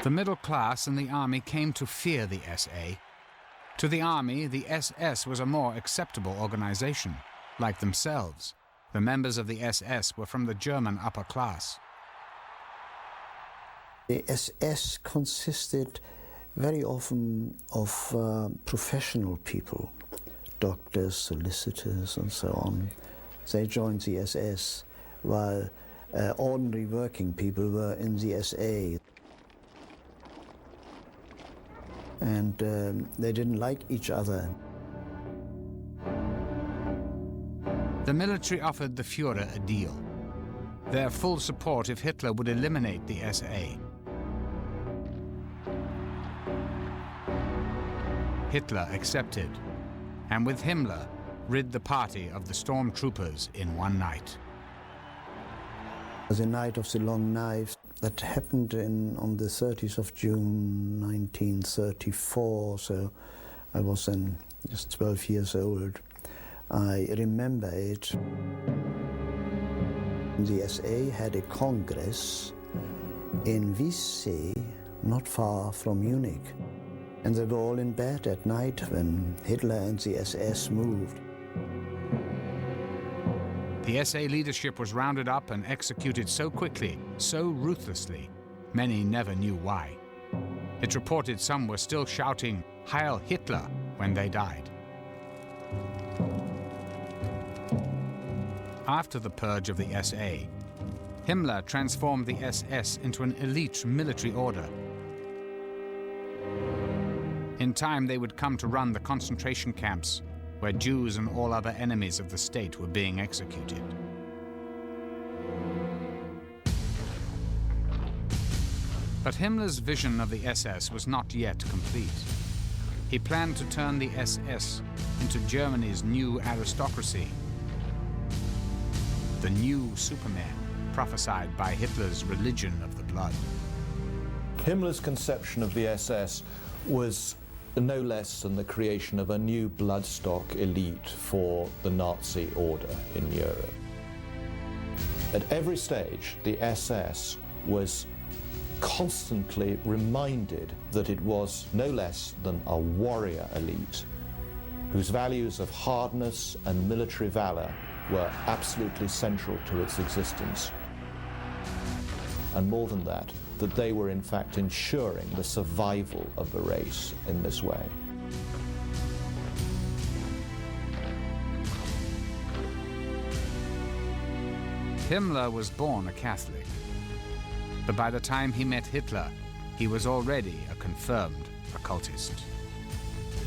The middle class and the army came to fear the SA. To the army, the SS was a more acceptable organization, like themselves. The members of the SS were from the German upper class. The SS consisted very often of professional people, doctors, solicitors, and so on. They joined the SS, while ordinary working people were in the SA. And they didn't like each other. The military offered the Führer a deal. Their full support if Hitler would eliminate the SA. Hitler accepted, and with Himmler, rid the party of the stormtroopers in one night. The night of the long knives, that happened on the 30th of June 1934, so I was then just 12 years old. I remember it. The SA had a congress in Wiessee, not far from Munich. And they were all in bed at night when Hitler and the SS moved. The SA leadership was rounded up and executed so quickly, so ruthlessly, many never knew why. It's reported some were still shouting, "Heil Hitler," when they died. After the purge of the SA, Himmler transformed the SS into an elite military order. In time, they would come to run the concentration camps where Jews and all other enemies of the state were being executed. But Himmler's vision of the SS was not yet complete. He planned to turn the SS into Germany's new aristocracy, the new Superman prophesied by Hitler's religion of the blood. Himmler's conception of the SS was no less than the creation of a new bloodstock elite for the Nazi order in Europe. At every stage, the SS was constantly reminded that it was no less than a warrior elite whose values of hardness and military valor were absolutely central to its existence. And more than that they were in fact ensuring the survival of the race in this way. Himmler was born a Catholic, but by the time he met Hitler, he was already a confirmed occultist.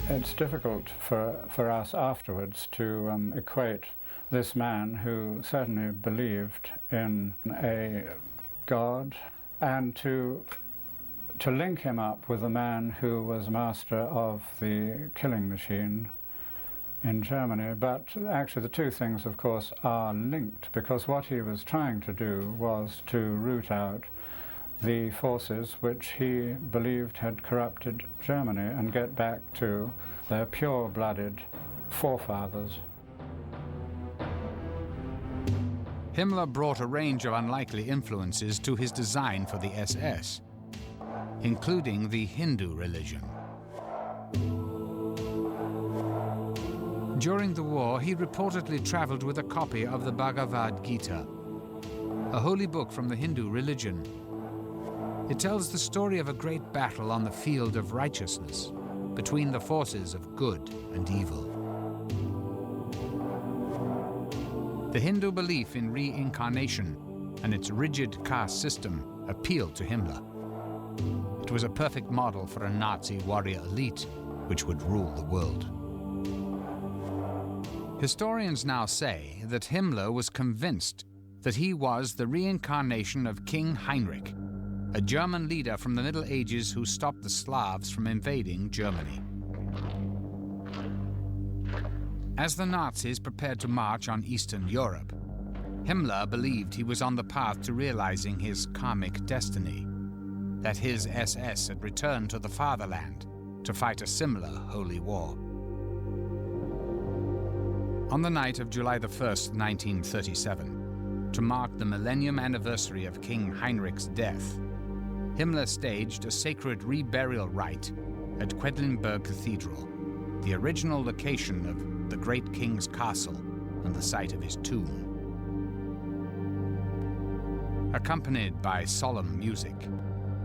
It's difficult for us afterwards to equate this man who certainly believed in a God and to link him up with a man who was master of the killing machine in Germany. But actually the two things, of course, are linked, because what he was trying to do was to root out the forces which he believed had corrupted Germany and get back to their pure-blooded forefathers. Himmler brought a range of unlikely influences to his design for the SS, including the Hindu religion. During the war, he reportedly traveled with a copy of the Bhagavad Gita, a holy book from the Hindu religion. It tells the story of a great battle on the field of righteousness between the forces of good and evil. The Hindu belief in reincarnation and its rigid caste system appealed to Himmler. It was a perfect model for a Nazi warrior elite which would rule the world. Historians now say that Himmler was convinced that he was the reincarnation of King Heinrich, a German leader from the Middle Ages who stopped the Slavs from invading Germany. As the Nazis prepared to march on Eastern Europe, Himmler believed he was on the path to realizing his karmic destiny, that his SS had returned to the fatherland to fight a similar holy war. On the night of July 1st, 1937, to mark the millennium anniversary of King Heinrich's death, Himmler staged a sacred reburial rite at Quedlinburg Cathedral, the original location of the great king's castle and the site of his tomb. Accompanied by solemn music,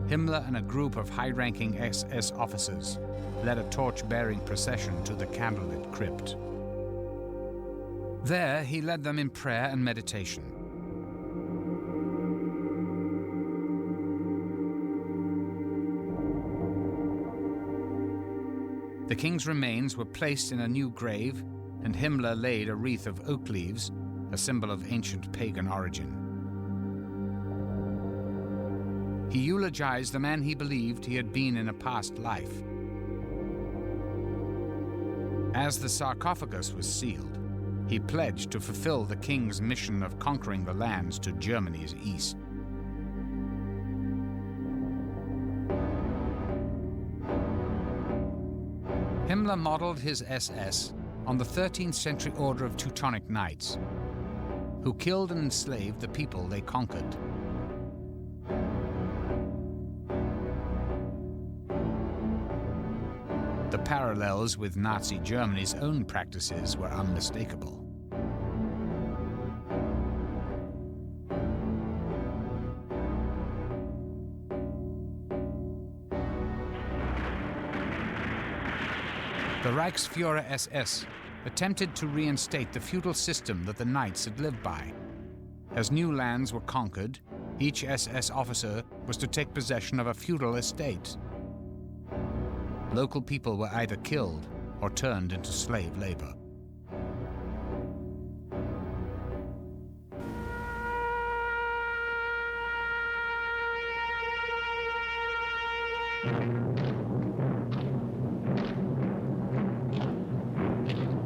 Himmler and a group of high-ranking SS officers led a torch-bearing procession to the candlelit crypt. There, he led them in prayer and meditation. The king's remains were placed in a new grave, and Himmler laid a wreath of oak leaves, a symbol of ancient pagan origin. He eulogized the man he believed he had been in a past life. As the sarcophagus was sealed, he pledged to fulfill the king's mission of conquering the lands to Germany's east. Himmler modeled his SS on the 13th century order of Teutonic Knights, who killed and enslaved the people they conquered. The parallels with Nazi Germany's own practices were unmistakable. The Reichsführer SS attempted to reinstate the feudal system that the knights had lived by. As new lands were conquered, each SS officer was to take possession of a feudal estate. Local people were either killed or turned into slave labor.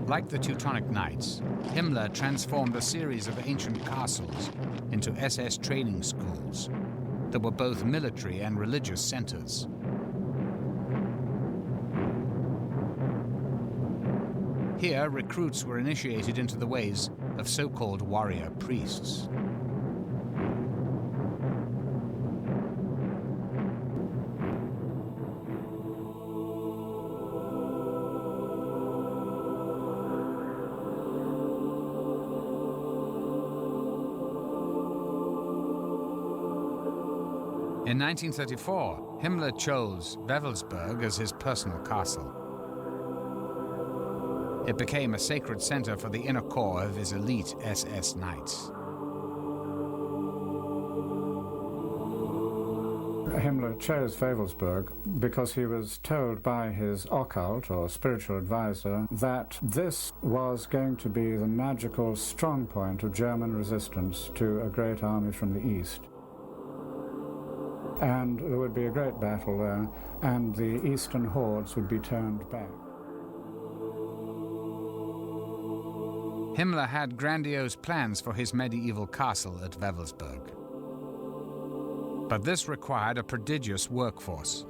Like the Teutonic Knights, Himmler transformed a series of ancient castles into SS training schools that were both military and religious centers. Here, recruits were initiated into the ways of so-called warrior priests. In 1934, Himmler chose Wewelsburg as his personal castle. It became a sacred center for the inner core of his elite SS knights. Himmler chose Wewelsburg because he was told by his occult or spiritual advisor that this was going to be the magical strong point of German resistance to a great army from the east. And there would be a great battle there, and the eastern hordes would be turned back. Himmler had grandiose plans for his medieval castle at Wewelsburg. But this required a prodigious workforce.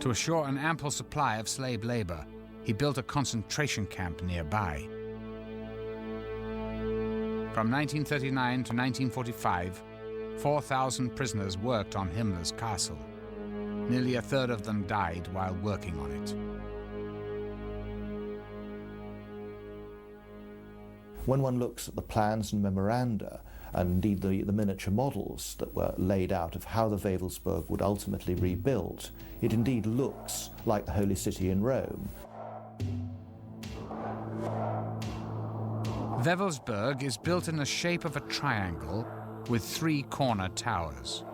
To assure an ample supply of slave labor, he built a concentration camp nearby. From 1939 to 1945, 4,000 prisoners worked on Himmler's castle. Nearly a third of them died while working on it. When one looks at the plans and memoranda, and indeed the miniature models that were laid out of how the Wewelsburg would ultimately rebuild, it indeed looks like the Holy City in Rome. Wewelsburg is built in the shape of a triangle with 3 corner towers.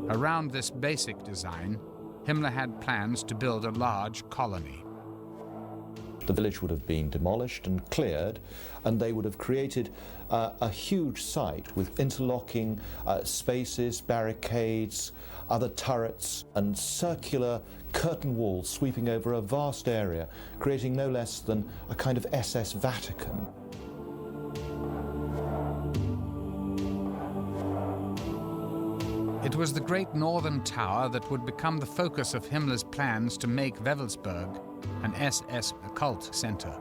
Around this basic design, Himmler had plans to build a large colony. The village would have been demolished and cleared, and they would have created a huge site with interlocking spaces, barricades, other turrets, and circular curtain walls sweeping over a vast area, creating no less than a kind of SS Vatican. It was the Great Northern Tower that would become the focus of Himmler's plans to make Wewelsburg an SS occult center.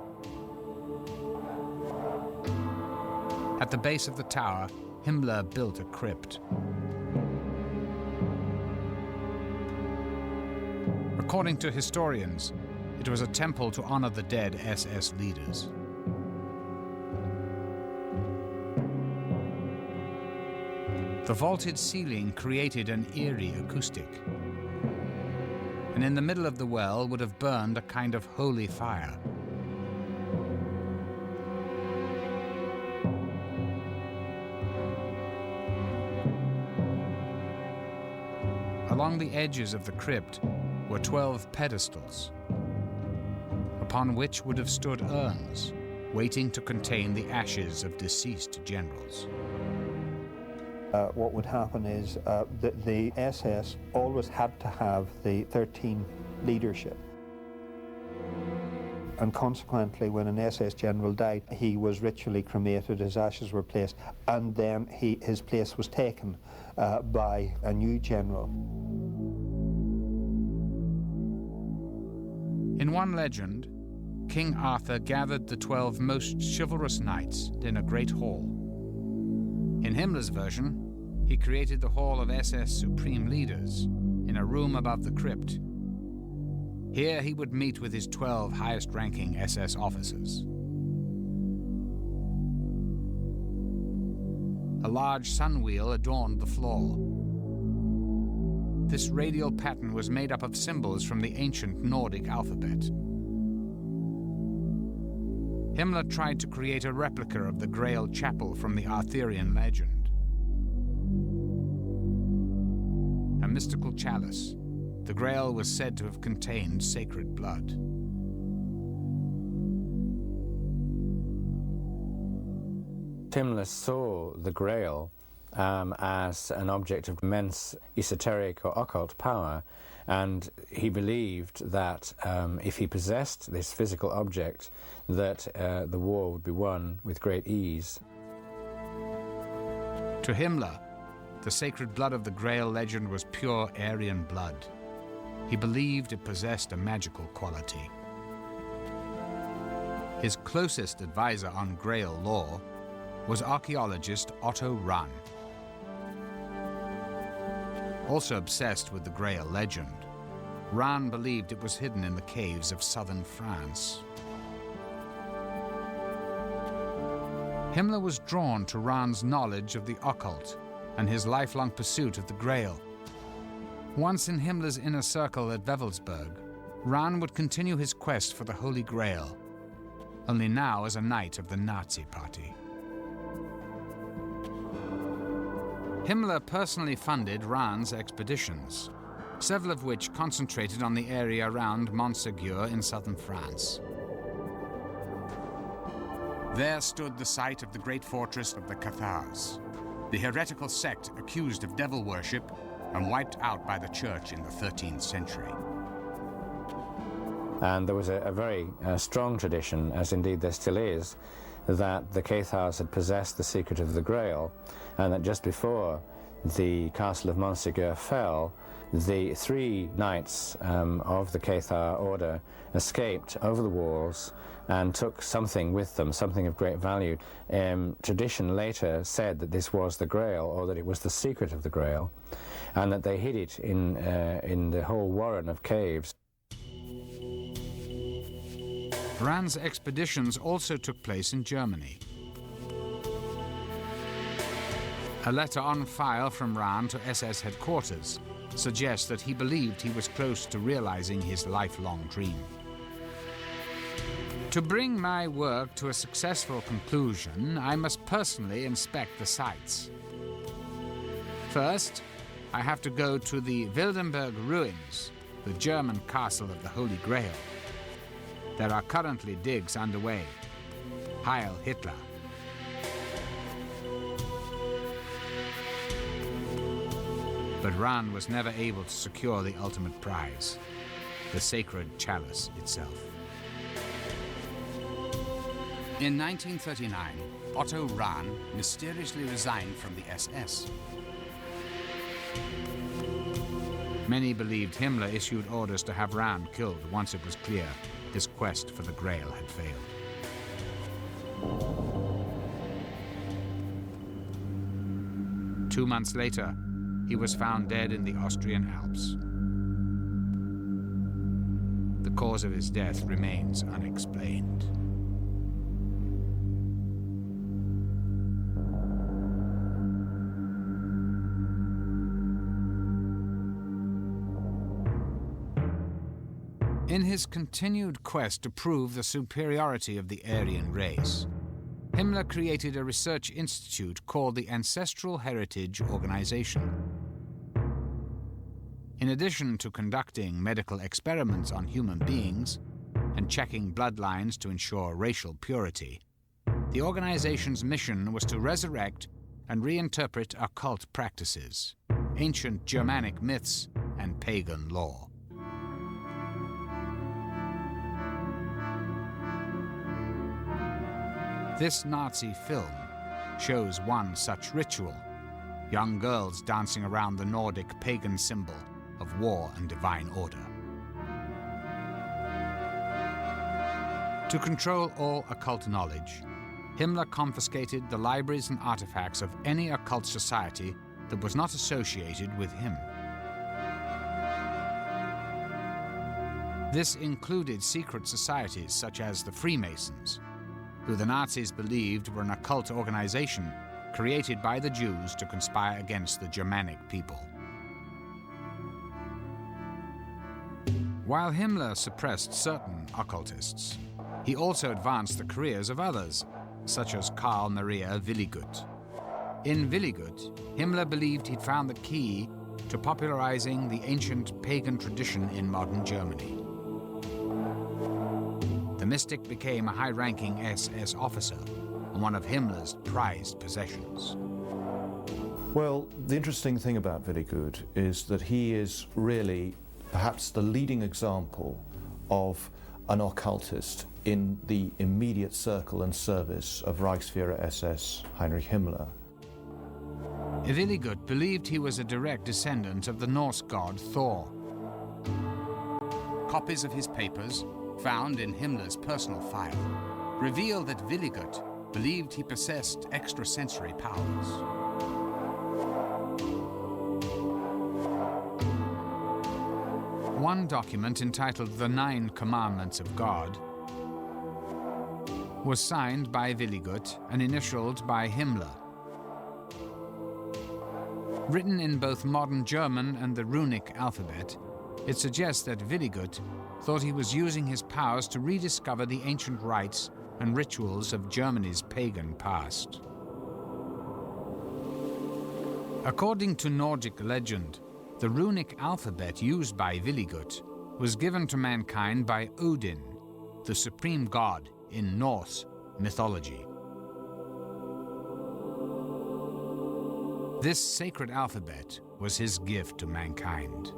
At the base of the tower, Himmler built a crypt. According to historians, it was a temple to honor the dead SS leaders. The vaulted ceiling created an eerie acoustic, and in the middle of the well would have burned a kind of holy fire. Along the edges of the crypt were 12 pedestals, upon which would have stood urns, waiting to contain the ashes of deceased generals. What would happen is that the SS always had to have the 13 leadership. And consequently, when an SS general died, he was ritually cremated, his ashes were placed, and then his place was taken by a new general. In one legend, King Arthur gathered the 12 most chivalrous knights in a great hall. In Himmler's version, he created the Hall of SS Supreme Leaders in a room above the crypt. Here he would meet with his 12 highest-ranking SS officers. A large sun wheel adorned the floor. This radial pattern was made up of symbols from the ancient Nordic alphabet. Himmler tried to create a replica of the Grail Chapel from the Arthurian legend. A mystical chalice, the Grail was said to have contained sacred blood. Himmler saw the Grail as an object of immense esoteric or occult power, and he believed that if he possessed this physical object, that the war would be won with great ease. To Himmler, the sacred blood of the Grail legend was pure Aryan blood. He believed it possessed a magical quality. His closest advisor on Grail lore was archaeologist Otto Rahn. Also obsessed with the Grail legend, Rahn believed it was hidden in the caves of southern France. Himmler was drawn to Rahn's knowledge of the occult and his lifelong pursuit of the Grail. Once in Himmler's inner circle at Wewelsburg, Rahn would continue his quest for the Holy Grail, only now as a knight of the Nazi Party. Himmler personally funded Rahn's expeditions, several of which concentrated on the area around Montségur in southern France. There stood the site of the great fortress of the Cathars, the heretical sect accused of devil worship and wiped out by the church in the 13th century. And there was a very strong tradition, as indeed there still is, that the Cathars had possessed the secret of the Grail, and that just before the castle of Montségur fell, the 3 knights of the Cathar order escaped over the walls and took something with them, something of great value. Tradition later said that this was the Grail, or that it was the secret of the Grail, and that they hid it in the whole warren of caves. Rahn's expeditions also took place in Germany. A letter on file from Rahn to SS headquarters suggests that he believed he was close to realizing his lifelong dream. To bring my work to a successful conclusion, I must personally inspect the sites. First, I have to go to the Wildenberg ruins, the German castle of the Holy Grail. There are currently digs underway. Heil Hitler. But Rahn was never able to secure the ultimate prize, the sacred chalice itself. In 1939, Otto Rahn mysteriously resigned from the SS. Many believed Himmler issued orders to have Rahn killed once it was clear his quest for the Grail had failed. Two months later, he was found dead in the Austrian Alps. The cause of his death remains unexplained. In his continued quest to prove the superiority of the Aryan race, Himmler created a research institute called the Ancestral Heritage Organization. In addition to conducting medical experiments on human beings and checking bloodlines to ensure racial purity, the organization's mission was to resurrect and reinterpret occult practices, ancient Germanic myths, and pagan lore. This Nazi film shows one such ritual, young girls dancing around the Nordic pagan symbol of war and divine order. To control all occult knowledge, Himmler confiscated the libraries and artifacts of any occult society that was not associated with him. This included secret societies such as the Freemasons, who the Nazis believed were an occult organization created by the Jews to conspire against the Germanic people. While Himmler suppressed certain occultists, he also advanced the careers of others, such as Karl Maria Willigut. In Willigut, Himmler believed he'd found the key to popularizing the ancient pagan tradition in modern Germany. The mystic became a high-ranking SS officer and one of Himmler's prized possessions. Well, the interesting thing about Willigut is that he is really perhaps the leading example of an occultist in the immediate circle and service of Reichsführer SS Heinrich Himmler. Willigut believed he was a direct descendant of the Norse god Thor. Copies of his papers, found in Himmler's personal file, reveal that Willigut believed he possessed extrasensory powers. One document entitled The 9 Commandments of God was signed by Willigut and initialed by Himmler. Written in both modern German and the runic alphabet, it suggests that Willigut thought he was using his powers to rediscover the ancient rites and rituals of Germany's pagan past. According to Nordic legend, the runic alphabet used by Willigut was given to mankind by Odin, the supreme god in Norse mythology. This sacred alphabet was his gift to mankind.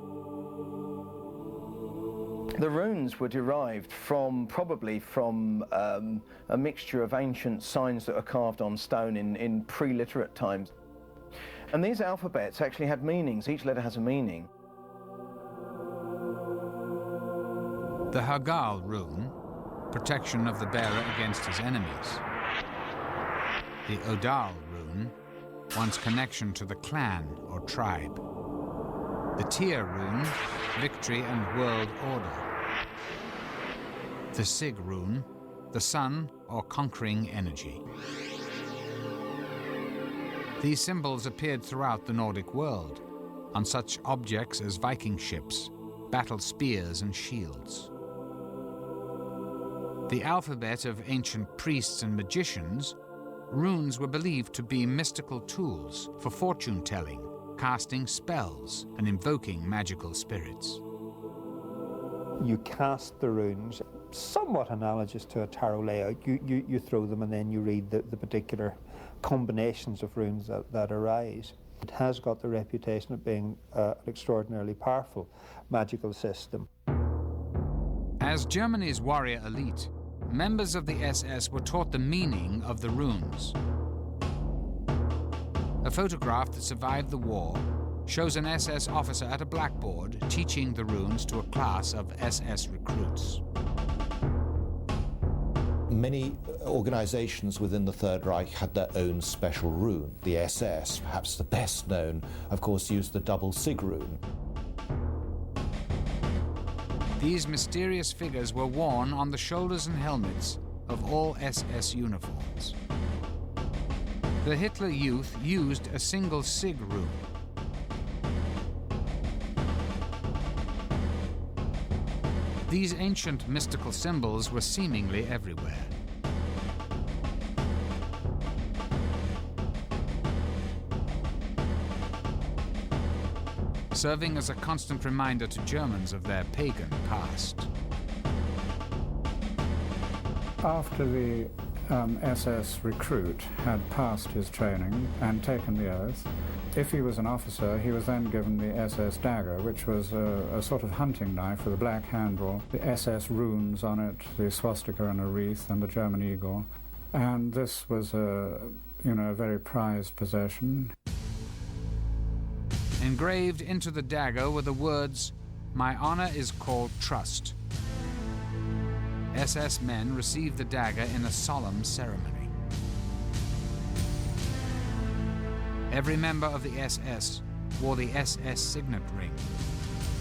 The runes were derived probably from a mixture of ancient signs that were carved on stone in pre-literate times. And these alphabets actually had meanings. Each letter has a meaning. The Hagal rune, protection of the bearer against his enemies. The Odal rune, one's connection to the clan or tribe. The Tyr rune, victory and world order. The Sig rune, the sun or conquering energy. These symbols appeared throughout the Nordic world, on such objects as Viking ships, battle spears and shields. The alphabet of ancient priests and magicians, runes were believed to be mystical tools for fortune-telling, casting spells, and invoking magical spirits. You cast the runes, somewhat analogous to a tarot layout. You throw them and then you read the particular combinations of runes that arise. It has got the reputation of being an extraordinarily powerful magical system. As Germany's warrior elite, members of the SS were taught the meaning of the runes. A photograph that survived the war shows an SS officer at a blackboard teaching the runes to a class of SS recruits. Many organizations within the Third Reich had their own special rune. The SS, perhaps the best known, of course, used the double Sig rune. These mysterious figures were worn on the shoulders and helmets of all SS uniforms. The Hitler Youth used a single sig rune. These ancient mystical symbols were seemingly everywhere. Serving as a constant reminder to Germans of their pagan past. After the SS recruit had passed his training and taken the oath, if he was an officer, he was then given the SS dagger, which was a sort of hunting knife with a black handle, the SS runes on it, the swastika and a wreath, and the German eagle. And this was a very prized possession. Engraved into the dagger were the words, "My honor is called trust." SS men received the dagger in a solemn ceremony. Every member of the SS wore the SS signet ring.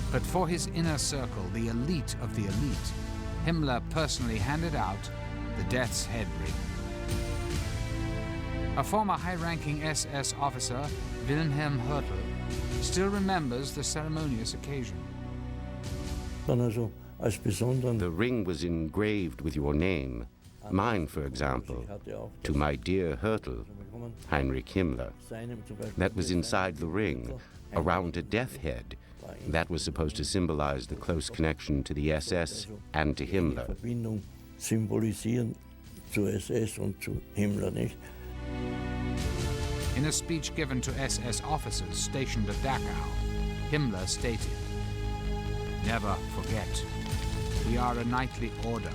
But for his inner circle, the elite of the elite, Himmler personally handed out the Death's Head ring. A former high-ranking SS officer, Wilhelm Hertel, still remembers the ceremonious occasion. The ring was engraved with your name, mine, for example, to my dear Hertel, Heinrich Himmler. That was inside the ring, around a death head. That was supposed to symbolize the close connection to the SS and to Himmler. In a speech given to SS officers stationed at Dachau, Himmler stated, "Never forget, we are a knightly order,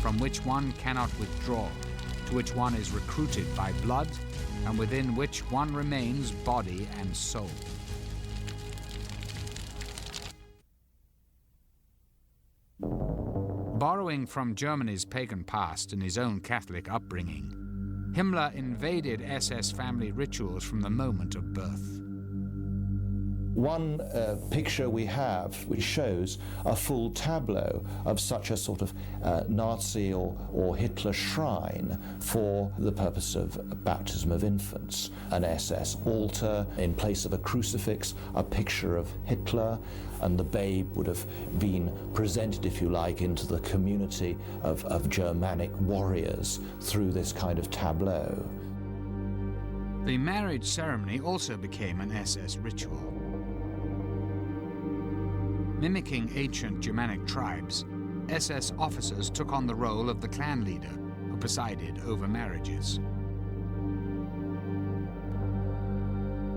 from which one cannot withdraw, to which one is recruited by blood, and within which one remains body and soul." Borrowing from Germany's pagan past and his own Catholic upbringing, Himmler invaded SS family rituals from the moment of birth. One picture we have which shows a full tableau of such a sort of Nazi or Hitler shrine for the purpose of baptism of infants. An SS altar, in place of a crucifix, a picture of Hitler, and the babe would have been presented, if you like, into the community of Germanic warriors through this kind of tableau. The marriage ceremony also became an SS ritual. Mimicking ancient Germanic tribes, SS officers took on the role of the clan leader who presided over marriages.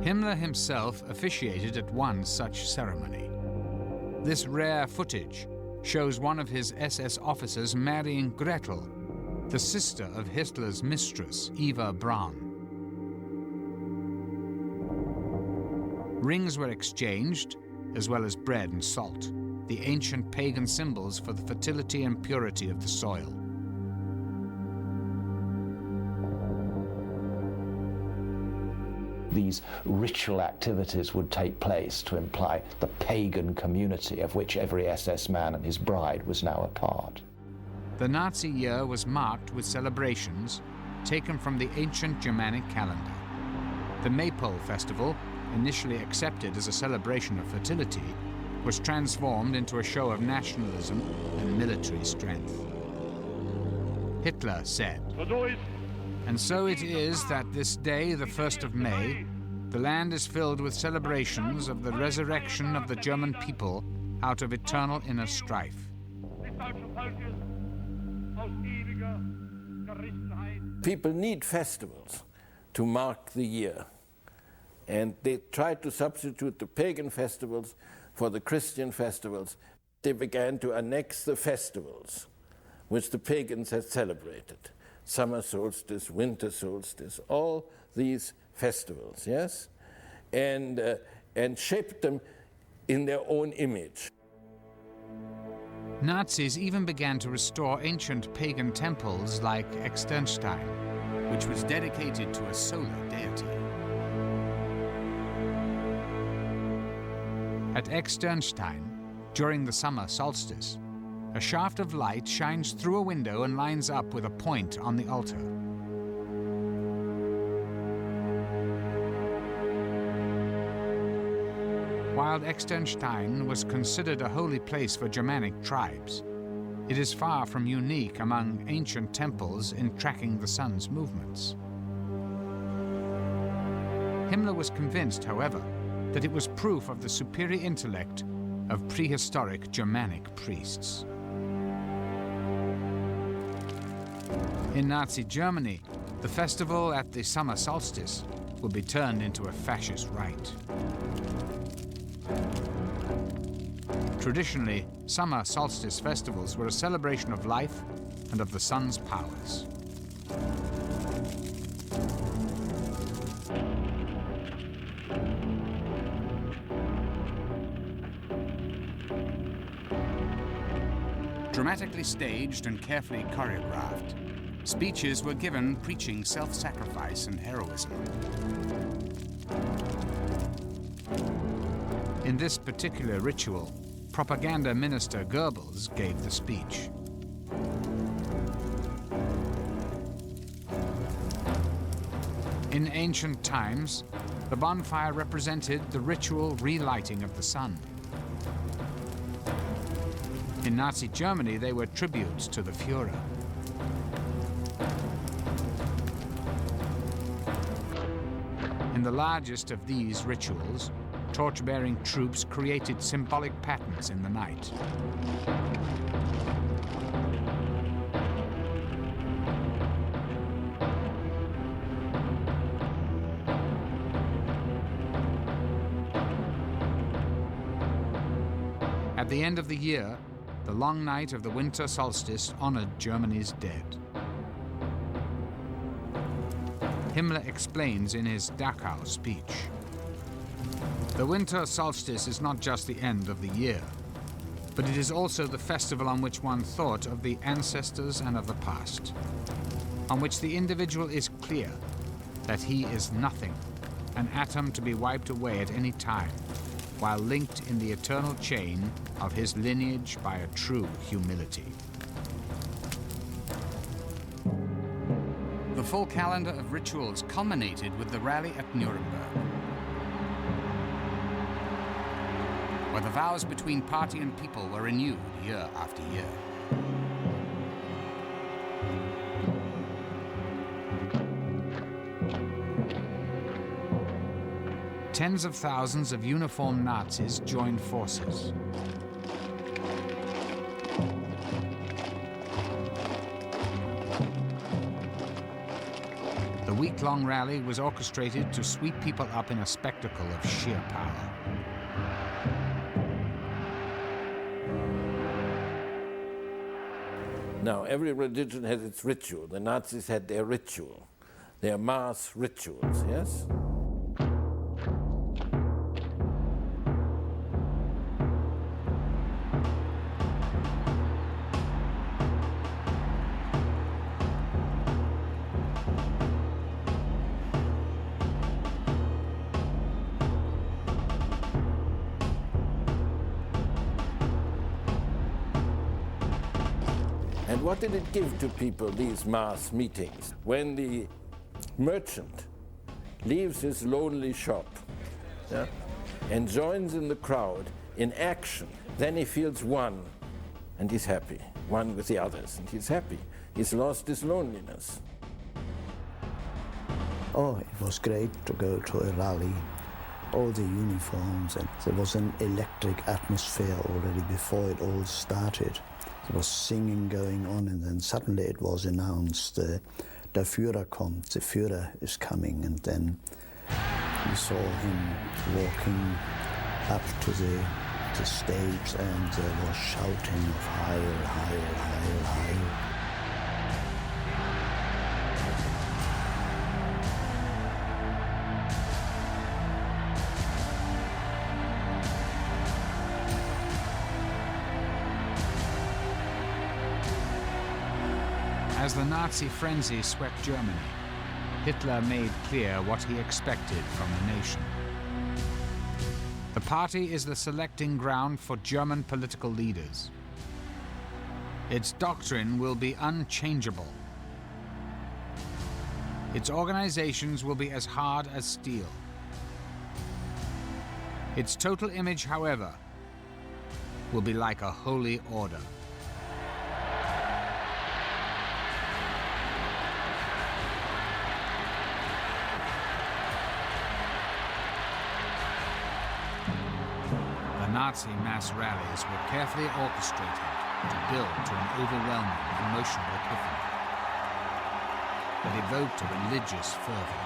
Himmler himself officiated at one such ceremony. This rare footage shows one of his SS officers marrying Gretel, the sister of Hitler's mistress, Eva Braun. Rings were exchanged, as well as bread and salt, the ancient pagan symbols for the fertility and purity of the soil. These ritual activities would take place to imply the pagan community of which every SS man and his bride was now a part. The Nazi year was marked with celebrations taken from the ancient Germanic calendar. The Maypole Festival, initially accepted as a celebration of fertility, was transformed into a show of nationalism and military strength. Hitler said, "And so it is that this day, the 1st of May, the land is filled with celebrations of the resurrection of the German people out of eternal inner strife." People need festivals to mark the year. And they tried to substitute the pagan festivals for the Christian festivals. They began to annex the festivals which the pagans had celebrated. Summer solstice, winter solstice, all these festivals, yes? And shaped them in their own image. Nazis even began to restore ancient pagan temples like Externstein, which was dedicated to a solar deity. At Externstein, During the summer solstice, a shaft of light shines through a window and lines up with a point on the altar. While Externstein was considered a holy place for Germanic tribes, it is far from unique among ancient temples in tracking the sun's movements. Himmler was convinced, however, that it was proof of the superior intellect of prehistoric Germanic priests. In Nazi Germany, the festival at the summer solstice would be turned into a fascist rite. Traditionally, summer solstice festivals were a celebration of life and of the sun's powers. Dramatically staged and carefully choreographed, speeches were given preaching self-sacrifice and heroism. In this particular ritual, propaganda minister Goebbels gave the speech. In ancient times, the bonfire represented the ritual relighting of the sun. In Nazi Germany, they were tributes to the Führer. In the largest of these rituals, torch-bearing troops created symbolic patterns in the night. At the end of the year, the long night of the winter solstice honored Germany's dead. Himmler explains in his Dachau speech, "The winter solstice is not just the end of the year, but it is also the festival on which one thought of the ancestors and of the past, on which the individual is clear that he is nothing, an atom to be wiped away at any time, while linked in the eternal chain of his lineage by a true humility." The full calendar of rituals culminated with the rally at Nuremberg, where the vows between party and people were renewed year after year. Tens of thousands of uniformed Nazis joined forces. The week-long rally was orchestrated to sweep people up in a spectacle of sheer power. Now, every religion has its ritual. The Nazis had their ritual, their mass rituals, yes? And what did it give to people, these mass meetings? When the merchant leaves his lonely shop, yeah, and joins in the crowd in action, then he feels one, and he's happy, one with the others, and he's happy. He's lost his loneliness. Oh, it was great to go to a rally, all the uniforms, and there was an electric atmosphere already before it all started. There was singing going on, and then suddenly it was announced, der Führer kommt, the Führer is coming, and then we saw him walking up to the stage, and there was shouting of Heil, Heil, Heil, Heil. As the Nazi frenzy swept Germany, Hitler made clear what he expected from the nation. The party is the selecting ground for German political leaders. Its doctrine will be unchangeable. Its organizations will be as hard as steel. Its total image, however, will be like a holy order. The Nazi mass rallies were carefully orchestrated to build to an overwhelming emotional epiphany that evoked a religious fervor.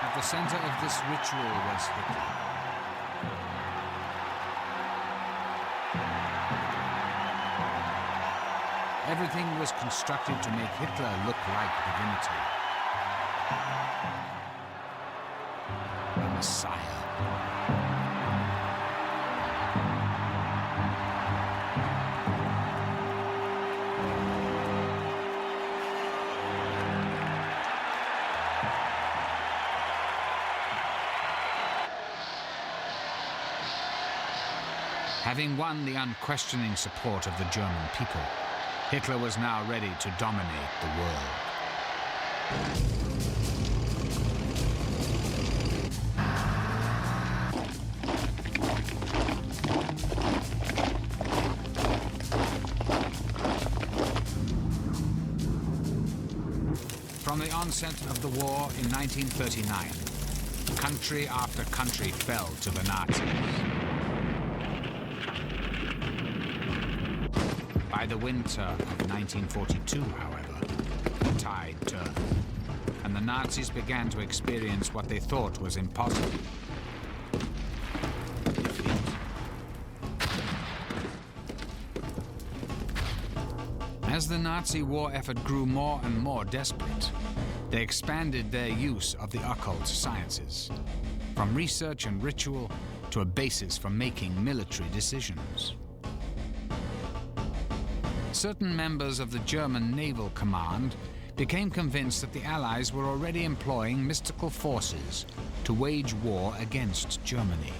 At the center of this ritual was Hitler. Everything was constructed to make Hitler look like divinity. A messiah. Having won the unquestioning support of the German people, Hitler was now ready to dominate the world. From the onset of the war in 1939, country after country fell to the Nazis. By the winter of 1942, however, the tide turned, and the Nazis began to experience what they thought was impossible: defeat. As the Nazi war effort grew more and more desperate, they expanded their use of the occult sciences, from research and ritual to a basis for making military decisions. Certain members of the German Naval Command became convinced that the Allies were already employing mystical forces to wage war against Germany.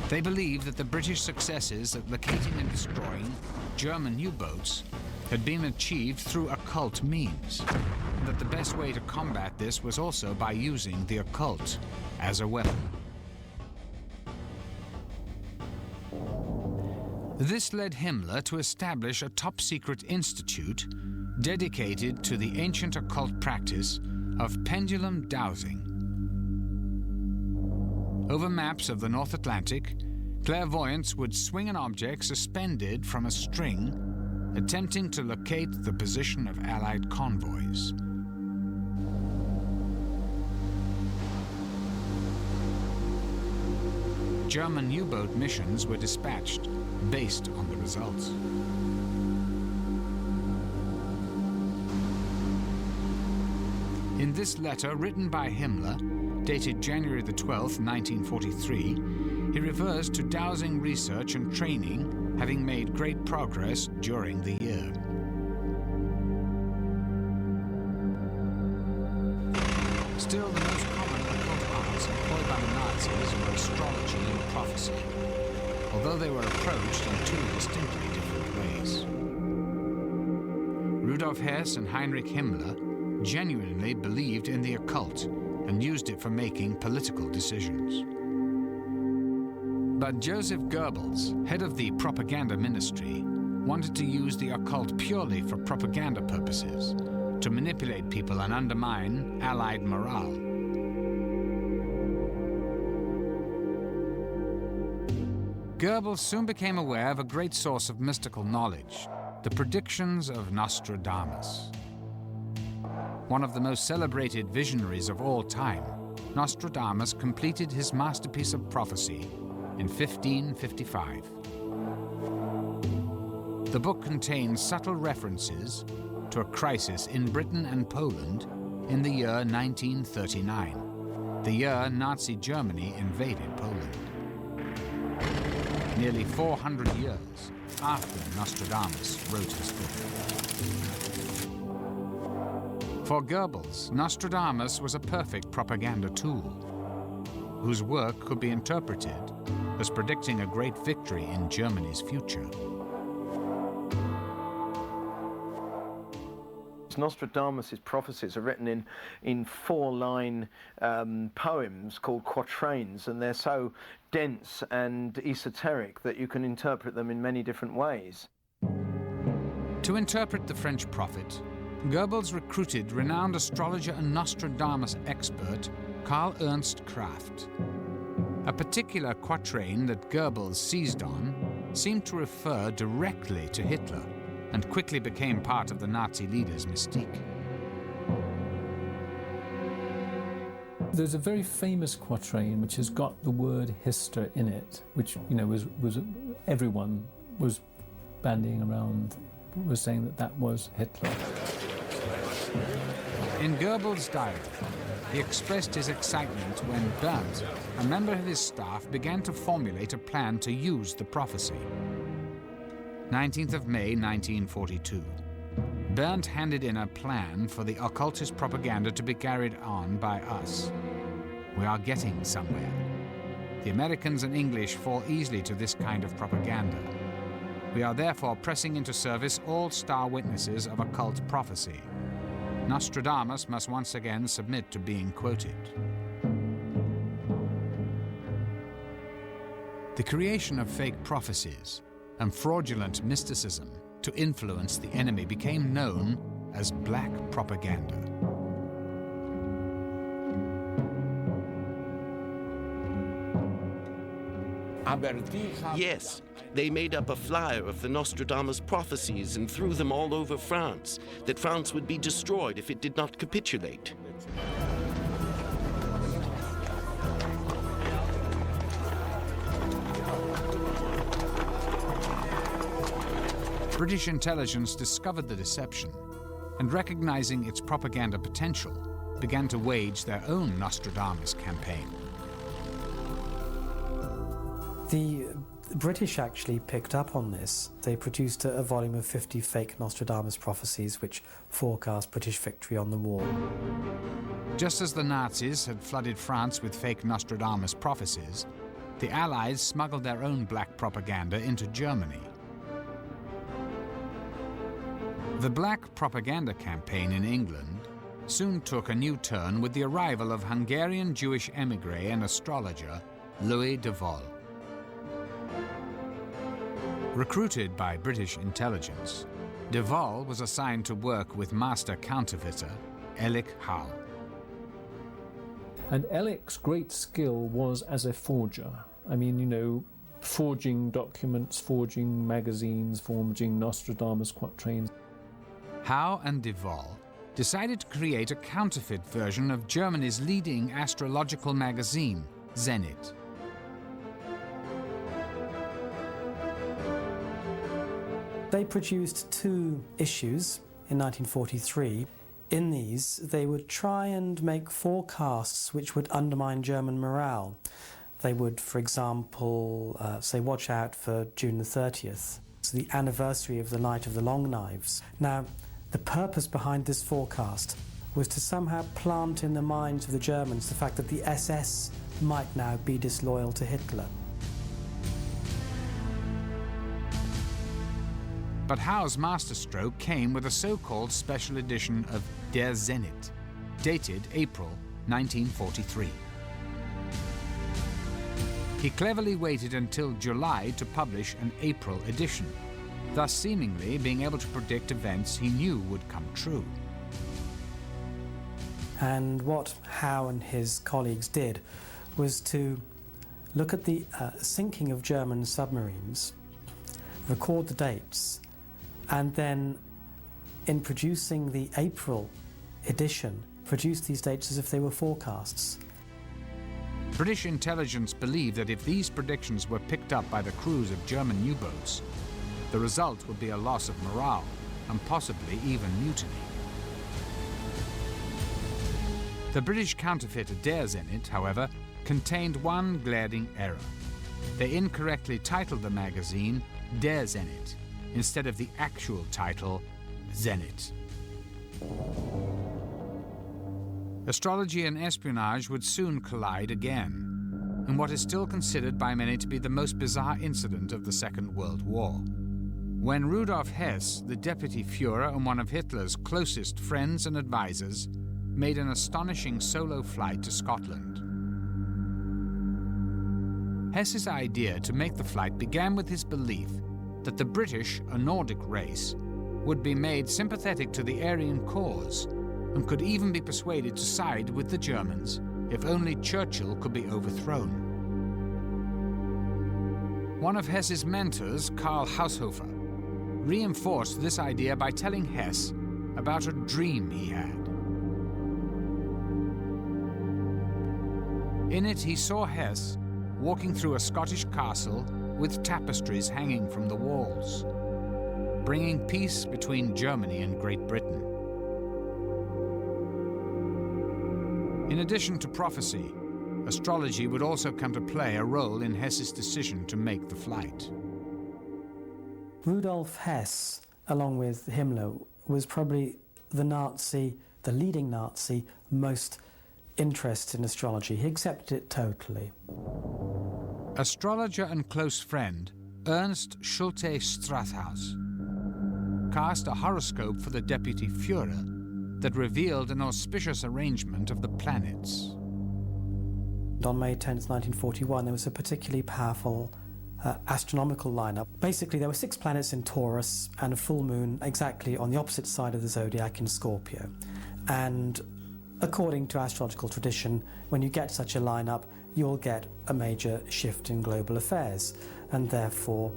They believed that the British successes at locating and destroying German U-boats had been achieved through occult means, and that the best way to combat this was also by using the occult as a weapon. This led Himmler to establish a top-secret institute dedicated to the ancient occult practice of pendulum dowsing. Over maps of the North Atlantic, clairvoyants would swing an object suspended from a string, attempting to locate the position of Allied convoys. German U-boat missions were dispatched based on the results. In this letter written by Himmler, dated January the 12th, 1943, he refers to dowsing research and training having made great progress during the year. Still, the most common occult arts employed by the Nazis were astrology and prophecy, although they were approached in two distinctly different ways. Rudolf Hess and Heinrich Himmler genuinely believed in the occult and used it for making political decisions. But Joseph Goebbels, head of the propaganda ministry, wanted to use the occult purely for propaganda purposes, to manipulate people and undermine Allied morale. Goebbels soon became aware of a great source of mystical knowledge, the predictions of Nostradamus. One of the most celebrated visionaries of all time, Nostradamus completed his masterpiece of prophecy in 1555. The book contains subtle references to a crisis in Britain and Poland in the year 1939, the year Nazi Germany invaded Poland. Nearly 400 years after Nostradamus wrote his book. For Goebbels, Nostradamus was a perfect propaganda tool, whose work could be interpreted as predicting a great victory in Germany's future. Nostradamus' prophecies are written in four-line poems called quatrains, and they're so dense and esoteric that you can interpret them in many different ways. To interpret the French prophet, Goebbels recruited renowned astrologer and Nostradamus expert Karl Ernst Kraft. A particular quatrain that Goebbels seized on seemed to refer directly to Hitler, and quickly became part of the Nazi leader's mystique. There's a very famous quatrain which has got the word Hister in it, which was everyone was bandying around, was saying that was Hitler. In Goebbels' diary, he expressed his excitement when Berndt, a member of his staff, began to formulate a plan to use the prophecy. 19th of May, 1942. Berndt handed in a plan for the occultist propaganda to be carried on by us. We are getting somewhere. The Americans and English fall easily to this kind of propaganda. We are therefore pressing into service all star witnesses of occult prophecy. Nostradamus must once again submit to being quoted. The creation of fake prophecies and fraudulent mysticism to influence the enemy became known as black propaganda. Yes, they made up a flyer of the Nostradamus prophecies and threw them all over France, that France would be destroyed if it did not capitulate. British intelligence discovered the deception and, recognizing its propaganda potential, began to wage their own Nostradamus campaign. The British actually picked up on this. They produced a volume of 50 fake Nostradamus prophecies which forecast British victory on the war. Just as the Nazis had flooded France with fake Nostradamus prophecies, the Allies smuggled their own black propaganda into Germany. The black propaganda campaign in England soon took a new turn with the arrival of Hungarian Jewish emigre and astrologer Louis de Vol. Recruited by British intelligence, de Vol was assigned to work with master counterfeiter Elik Hall. And Elik's great skill was as a forger. I mean, forging documents, forging magazines, forging Nostradamus quatrains. Howe and de Vol decided to create a counterfeit version of Germany's leading astrological magazine, Zenit. They produced 2 issues in 1943. In these, they would try and make forecasts which would undermine German morale. They would, for example, say, watch out for June the 30th. It's the anniversary of the Night of the Long Knives. Now, the purpose behind this forecast was to somehow plant in the minds of the Germans the fact that the SS might now be disloyal to Hitler. But Howe's masterstroke came with a so-called special edition of Der Zenit, dated April 1943. He cleverly waited until July to publish an April edition, thus seemingly being able to predict events he knew would come true. And what Howe and his colleagues did was to look at the sinking of German submarines, record the dates, and then, in producing the April edition, produce these dates as if they were forecasts. British intelligence believed that if these predictions were picked up by the crews of German U-boats, the result would be a loss of morale and possibly even mutiny. The British counterfeit Der Zenit, however, contained one glaring error. They incorrectly titled the magazine Der Zenit instead of the actual title Zenit. Astrology and espionage would soon collide again, in what is still considered by many to be the most bizarre incident of the Second World War. When Rudolf Hess, the deputy Führer and one of Hitler's closest friends and advisors, made an astonishing solo flight to Scotland. Hess's idea to make the flight began with his belief that the British, a Nordic race, would be made sympathetic to the Aryan cause and could even be persuaded to side with the Germans if only Churchill could be overthrown. One of Hess's mentors, Karl Haushofer, reinforced this idea by telling Hess about a dream he had. In it, he saw Hess walking through a Scottish castle with tapestries hanging from the walls, bringing peace between Germany and Great Britain. In addition to prophecy, astrology would also come to play a role in Hess's decision to make the flight. Rudolf Hess, along with Himmler, was probably the leading Nazi, most interested in astrology. He accepted it totally. Astrologer and close friend Ernst Schulte Strathaus cast a horoscope for the deputy Führer that revealed an auspicious arrangement of the planets. On May 10th, 1941, there was a particularly powerful astronomical lineup. Basically, there were 6 planets in Taurus and a full moon exactly on the opposite side of the zodiac in Scorpio. And according to astrological tradition, when you get such a lineup, you'll get a major shift in global affairs. And therefore,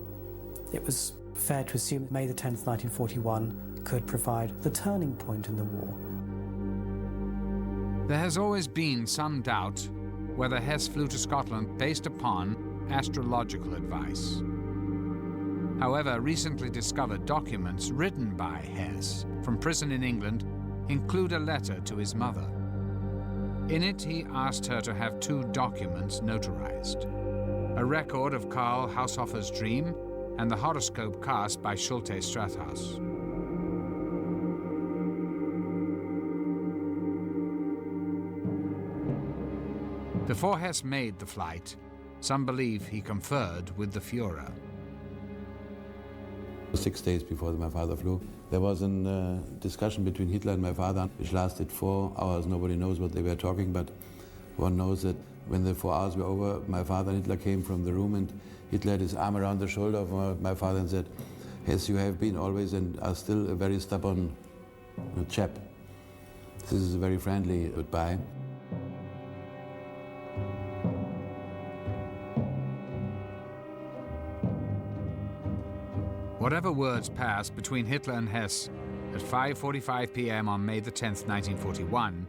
it was fair to assume that May the 10th, 1941 could provide the turning point in the war. There has always been some doubt whether Hess flew to Scotland based upon astrological advice. However, recently discovered documents written by Hess from prison in England include a letter to his mother. In it, he asked her to have 2 documents notarized: a record of Karl Haushofer's dream and the horoscope cast by Schulte Strathaus. Before Hess made the flight, some believe he conferred with the Führer. 6 days before my father flew, there was a discussion between Hitler and my father, which lasted 4 hours. Nobody knows what they were talking, but one knows that when the 4 hours were over, my father and Hitler came from the room, and Hitler had his arm around the shoulder of my father and said, "Hess, you have been always and are still a very stubborn chap. This is a very friendly goodbye." Whatever words passed between Hitler and Hess at 5:45 p.m. on May the 10th, 1941,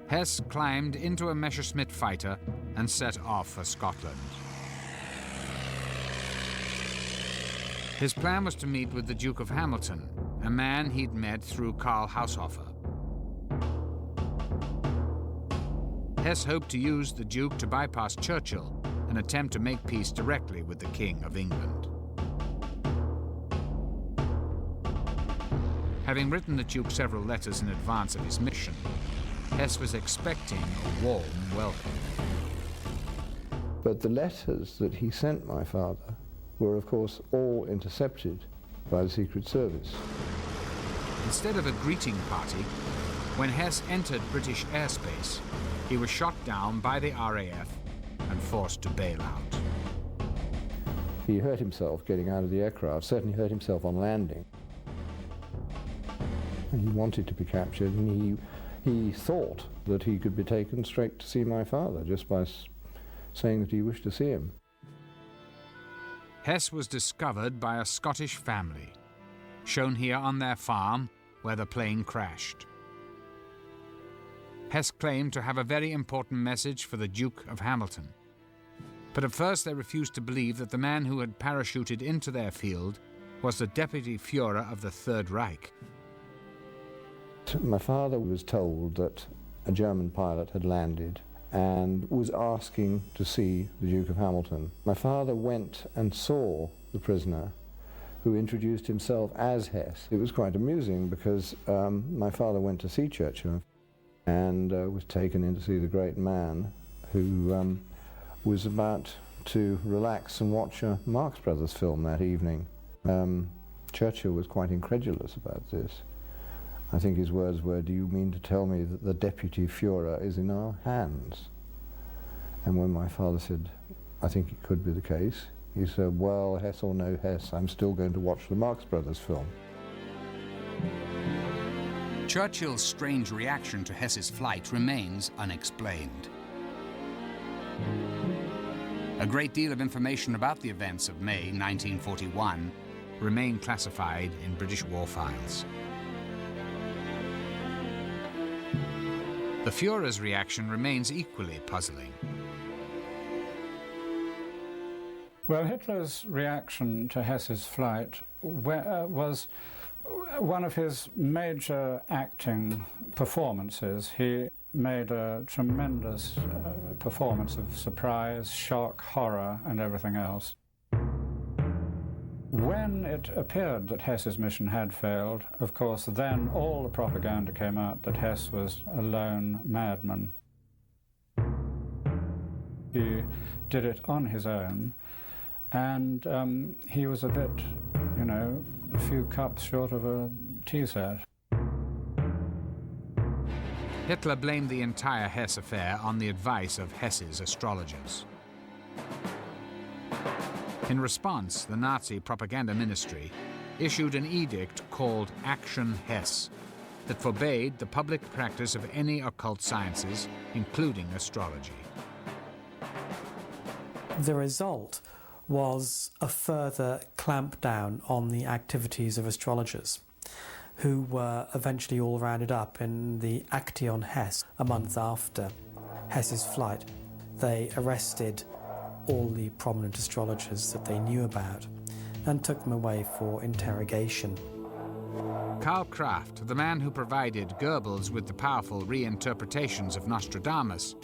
Hess climbed into a Messerschmitt fighter and set off for Scotland. His plan was to meet with the Duke of Hamilton, a man he'd met through Karl Haushofer. Hess hoped to use the Duke to bypass Churchill and attempt to make peace directly with the King of England. Having written the Duke several letters in advance of his mission, Hess was expecting a warm welcome. But the letters that he sent my father were, of course, all intercepted by the Secret Service. Instead of a greeting party, when Hess entered British airspace, he was shot down by the RAF and forced to bail out. He hurt himself getting out of the aircraft, certainly hurt himself on landing. And he wanted to be captured, and he thought that he could be taken straight to see my father just by saying that he wished to see him. Hess was discovered by a Scottish family, shown here on their farm where the plane crashed. Hess claimed to have a very important message for the Duke of Hamilton. But at first they refused to believe that the man who had parachuted into their field was the Deputy Führer of the Third Reich. My father was told that a German pilot had landed and was asking to see the Duke of Hamilton. My father went and saw the prisoner, who introduced himself as Hess. It was quite amusing because my father went to see Churchill, and was taken in to see the great man who was about to relax and watch a Marx Brothers film that evening. Churchill was quite incredulous about this. I think his words were, "Do you mean to tell me that the Deputy Führer is in our hands?" And when my father said, "I think it could be the case," he said, "Well, Hess or no Hess, I'm still going to watch the Marx Brothers film." Churchill's strange reaction to Hess's flight remains unexplained. A great deal of information about the events of May 1941 remain classified in British war files. The Führer's reaction remains equally puzzling. Well, Hitler's reaction to Hess's flight was one of his major acting performances. He made a tremendous performance of surprise, shock, horror, and everything else. When it appeared that Hess's mission had failed, of course, then all the propaganda came out that Hess was a lone madman. He did it on his own, and he was a bit, you know, a few cups short of a tea set. Hitler blamed the entire Hess affair on the advice of Hess's astrologers. In response, the Nazi propaganda ministry issued an edict called Action Hess that forbade the public practice of any occult sciences, including astrology. The result was a further clampdown on the activities of astrologers, who were eventually all rounded up in the Aktion Hess a month after Hess's flight. They arrested all the prominent astrologers that they knew about and took them away for interrogation. Karl Kraft, the man who provided Goebbels with the powerful reinterpretations of Nostradamus,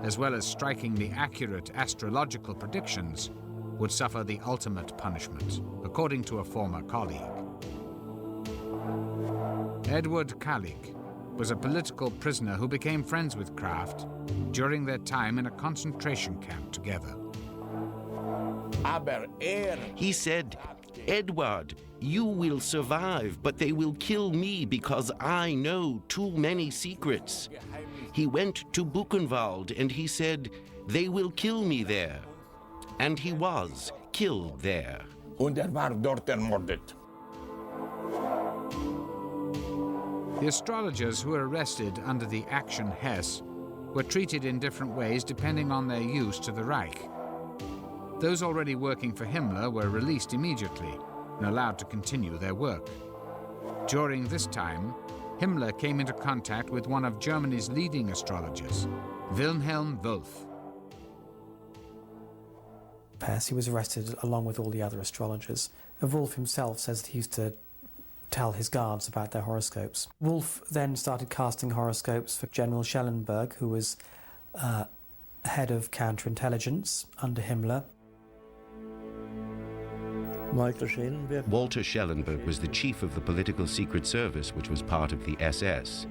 as well as striking the accurate astrological predictions, would suffer the ultimate punishment, according to a former colleague. Edward Kalik was a political prisoner who became friends with Kraft during their time in a concentration camp together. He said, "Edward, you will survive, but they will kill me because I know too many secrets." He went to Buchenwald and he said, "They will kill me there." And he was killed there. Und war dort ermordet. The astrologers who were arrested under the Action Hess were treated in different ways depending on their use to the Reich. Those already working for Himmler were released immediately and allowed to continue their work. During this time, Himmler came into contact with one of Germany's leading astrologers, Wilhelm Wolff. He was arrested along with all the other astrologers. And Wolff himself says that he used to tell his guards about their horoscopes. Wolff then started casting horoscopes for General Schellenberg, who was head of counterintelligence under Himmler. Walter Schellenberg was the chief of the political secret service, which was part of the SS.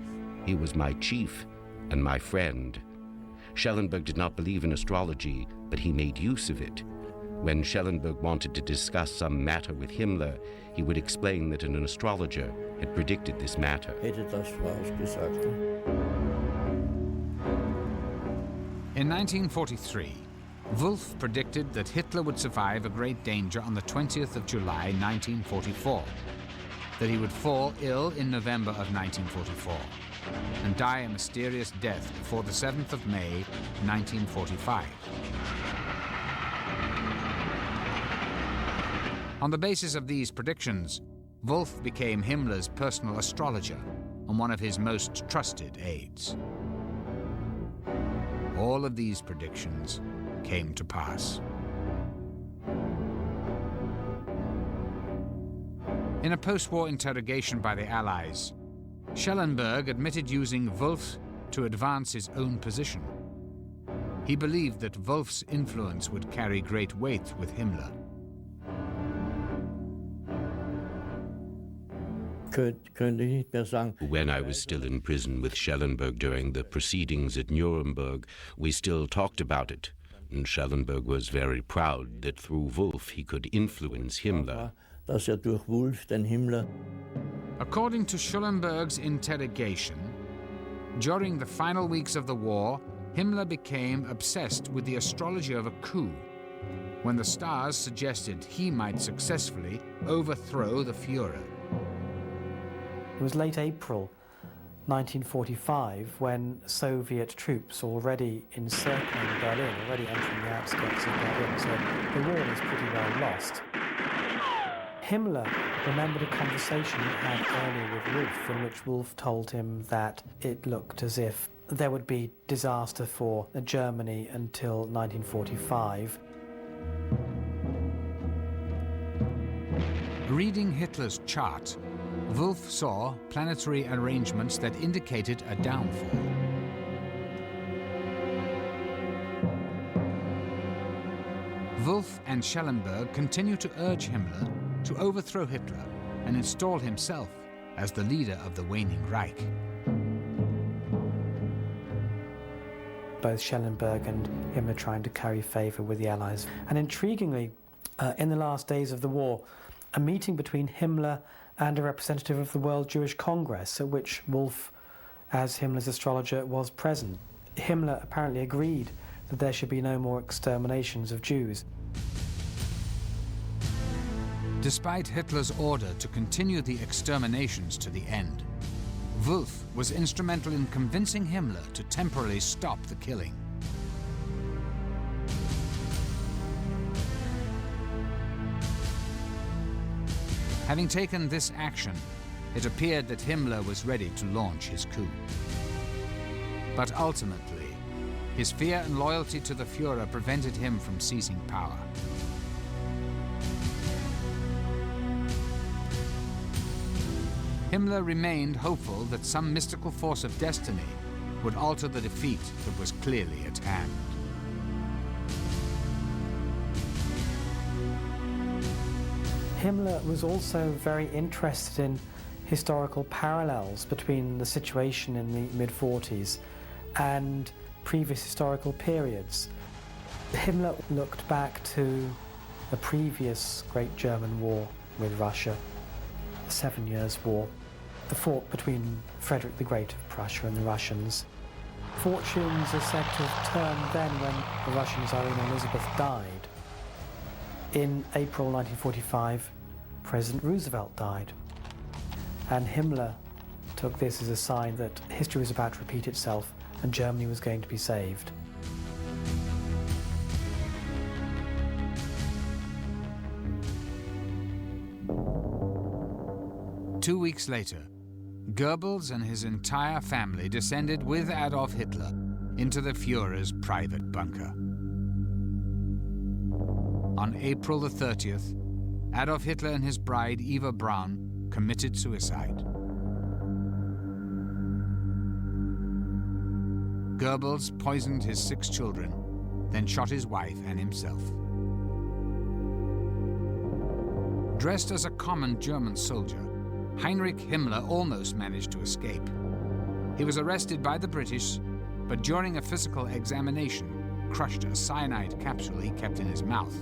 He was my chief and my friend. Schellenberg did not believe in astrology, but he made use of it. When Schellenberg wanted to discuss some matter with Himmler, he would explain that an astrologer had predicted this matter. In 1943, Wolff predicted that Hitler would survive a great danger on the 20th of July 1944, that he would fall ill in November of 1944, and die a mysterious death before the 7th of May 1945. On the basis of these predictions, Wolff became Himmler's personal astrologer and one of his most trusted aides. All of these predictions came to pass. In a post-war interrogation by the Allies, Schellenberg admitted using Wolff to advance his own position. He believed that Wolff's influence would carry great weight with Himmler. When I was still in prison with Schellenberg during the proceedings at Nuremberg, we still talked about it. And Schellenberg was very proud that through Wolf he could influence Himmler. According to Schellenberg's interrogation, during the final weeks of the war, Himmler became obsessed with the astrology of a coup, when the stars suggested he might successfully overthrow the Führer. It was late April 1945 when Soviet troops already encircling Berlin, already entering the outskirts of Berlin, so the war was pretty well lost. Himmler remembered a conversation he had earlier with Wolf, in which Wolf told him that it looked as if there would be disaster for Germany until 1945. Reading Hitler's chart, Wolf saw planetary arrangements that indicated a downfall. Wolf and Schellenberg continue to urge Himmler to overthrow Hitler and install himself as the leader of the waning Reich. Both Schellenberg and Himmler trying to curry favour with the Allies. And intriguingly, in the last days of the war, a meeting between Himmler and a representative of the World Jewish Congress, at which Wolf, as Himmler's astrologer, was present. Himmler apparently agreed that there should be no more exterminations of Jews. Despite Hitler's order to continue the exterminations to the end, Wolf was instrumental in convincing Himmler to temporarily stop the killing. Having taken this action, it appeared that Himmler was ready to launch his coup. But ultimately, his fear and loyalty to the Führer prevented him from seizing power. Himmler remained hopeful that some mystical force of destiny would alter the defeat that was clearly at hand. Himmler was also very interested in historical parallels between the situation in the mid-40s and previous historical periods. Himmler looked back to the previous Great German War with Russia, the 7 Years' War, the fought between Frederick the Great of Prussia and the Russians. Fortunes are said to have turned then when the Russian Tsarina Elizabeth died. In April 1945, President Roosevelt died, and Himmler took this as a sign that history was about to repeat itself and Germany was going to be saved. Two weeks later, Goebbels and his entire family descended with Adolf Hitler into the Führer's private bunker. On April the 30th, Adolf Hitler and his bride Eva Braun committed suicide. Goebbels poisoned his 6 children, then shot his wife and himself. Dressed as a common German soldier, Heinrich Himmler almost managed to escape. He was arrested by the British, but during a physical examination, crushed a cyanide capsule he kept in his mouth.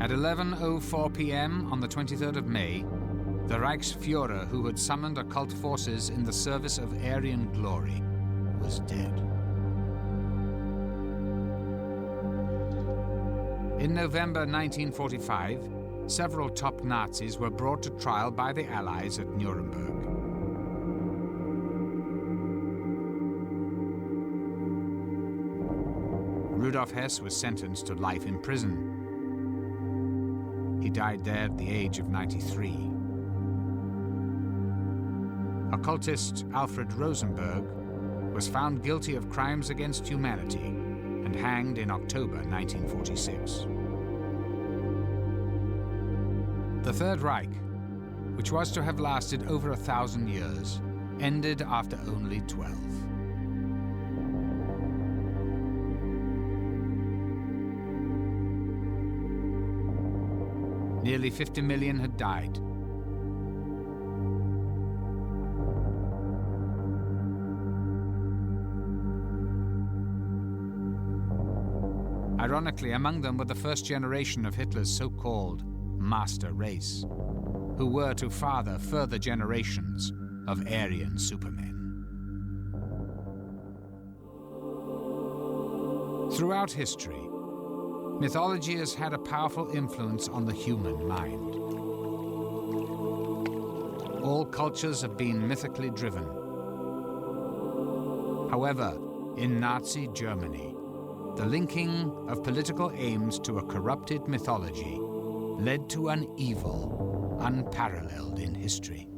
At 11:04 p.m. on the 23rd of May, the Reichsführer, who had summoned occult forces in the service of Aryan glory, was dead. In November 1945, several top Nazis were brought to trial by the Allies at Nuremberg. Rudolf Hess was sentenced to life in prison. He died there at the age of 93. Occultist Alfred Rosenberg was found guilty of crimes against humanity and hanged in October 1946. The Third Reich, which was to have lasted over 1,000 years, ended after only 12. Nearly 50 million had died. Ironically, among them were the first generation of Hitler's so-called master race, who were to father further generations of Aryan supermen. Throughout history, mythology has had a powerful influence on the human mind. All cultures have been mythically driven. However, in Nazi Germany, the linking of political aims to a corrupted mythology led to an evil unparalleled in history.